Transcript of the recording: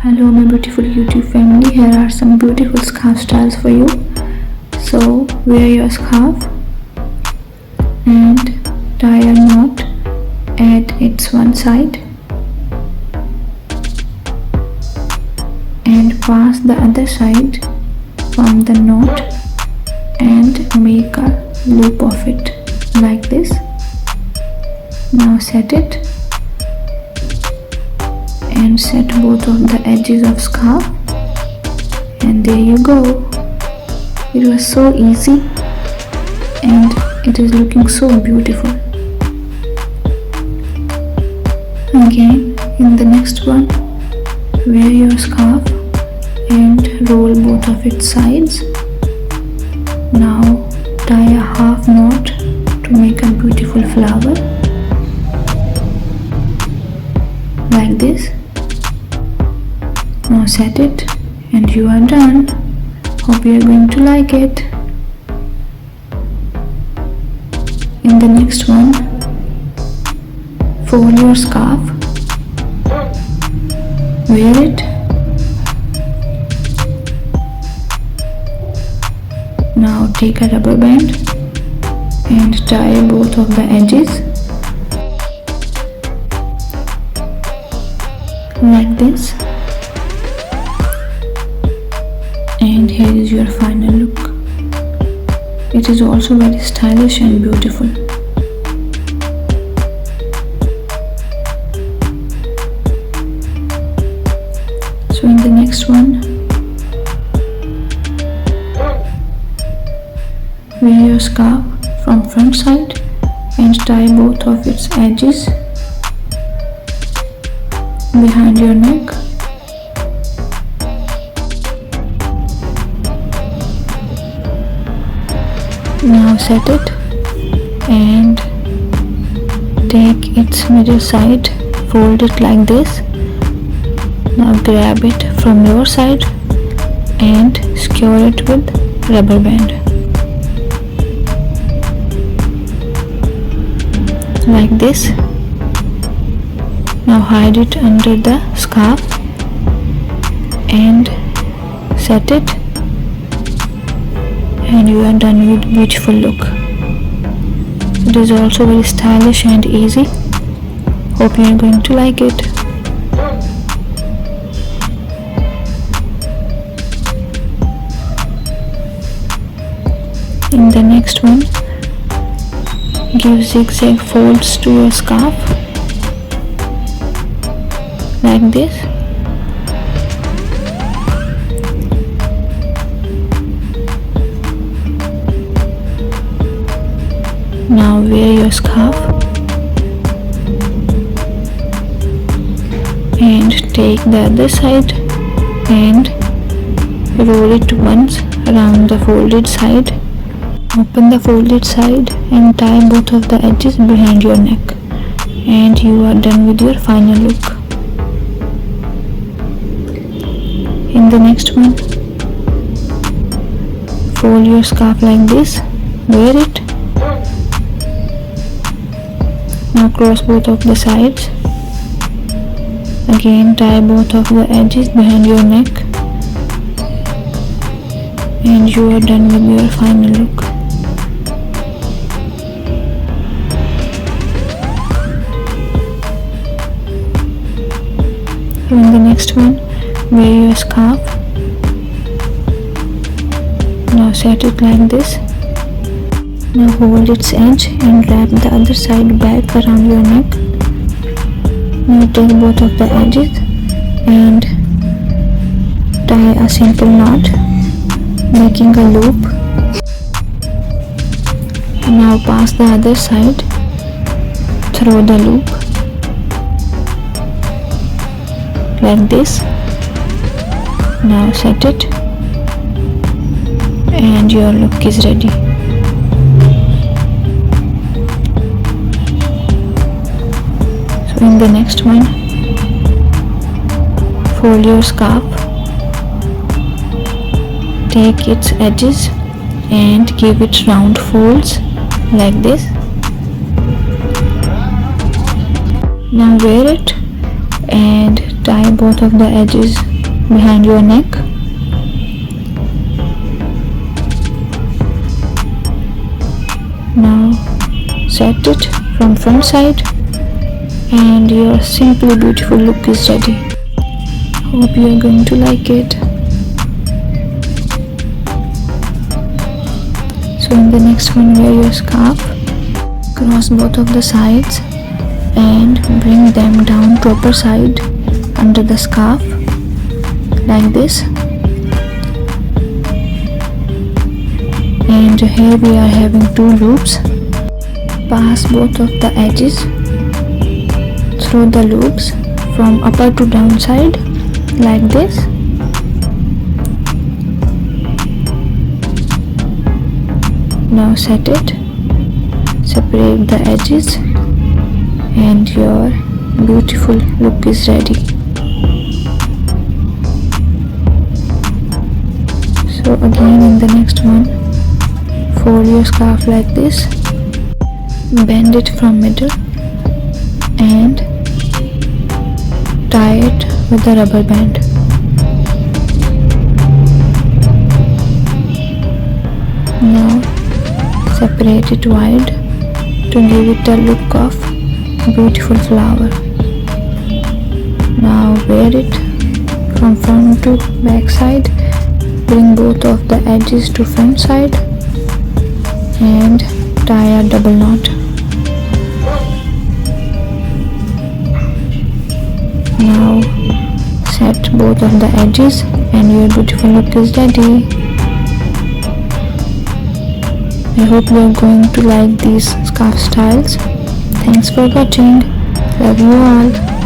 Hello my beautiful YouTube family, here are some beautiful scarf styles for you. So wear your scarf and tie a knot at its one side and pass the other side from the knot and make a loop of it like this. Now set it and set both of the edges of scarf, and there you go. It was so easy and it is looking so beautiful. Again, in the next one, wear your scarf and roll both of its sides. Now tie a half knot to make a beautiful flower like this. Now set it and you are done. Hope you are going to like it. In the next one, fold your scarf, wear it. Now take a rubber band and tie both of the edges like this. And here is your final look. It is also very stylish and beautiful. So in the next one, wear your scarf from front side and tie both of its edges behind your neck. Now set it and take its middle side, fold it like this. Now grab it from your side and secure it with rubber band like this. Now hide it under the scarf and set it, and you are done with beautiful look. It is also very stylish and easy. Hope you are going to like it. In the next one, give zigzag folds to your scarf like this. Now wear your scarf and take the other side and roll it once around the folded side. Open the folded side and tie both of the edges behind your neck, and you are done with your final look. In the next one, fold your scarf like this, wear it. Now cross both of the sides. Again tie both of the edges behind your neck, and you are done with your final look. So in the next one, wear your scarf. Now set it like this. Now hold its edge and wrap the other side back around your neck. Now take both of the edges and tie a simple knot, making a loop. Now pass the other side through the loop like this. Now set it and your look is ready. So in the next one, fold your scarf, take its edges and give it round folds like this. Now wear it and tie both of the edges behind your neck. Now set it from front side and your simply beautiful look is ready. Hope you are going to like it. So in the next one, wear your scarf, cross both of the sides and bring them down to upper side under the scarf like this. And here we are having 2 loops. Pass both of the edges through the loops from upper to down side like this. Now set it, separate the edges and your beautiful look is ready. So again in the next one, fold your scarf like this, bend it from middle and tie it with a rubber band. Now separate it wide to give it a look of beautiful flower. Now wear it from front to back side, bring both of the edges to front side and tie a double knot. Now set both of the edges and your beautiful look is ready. I hope you are going to like these scarf styles. Thanks for watching. Love you all.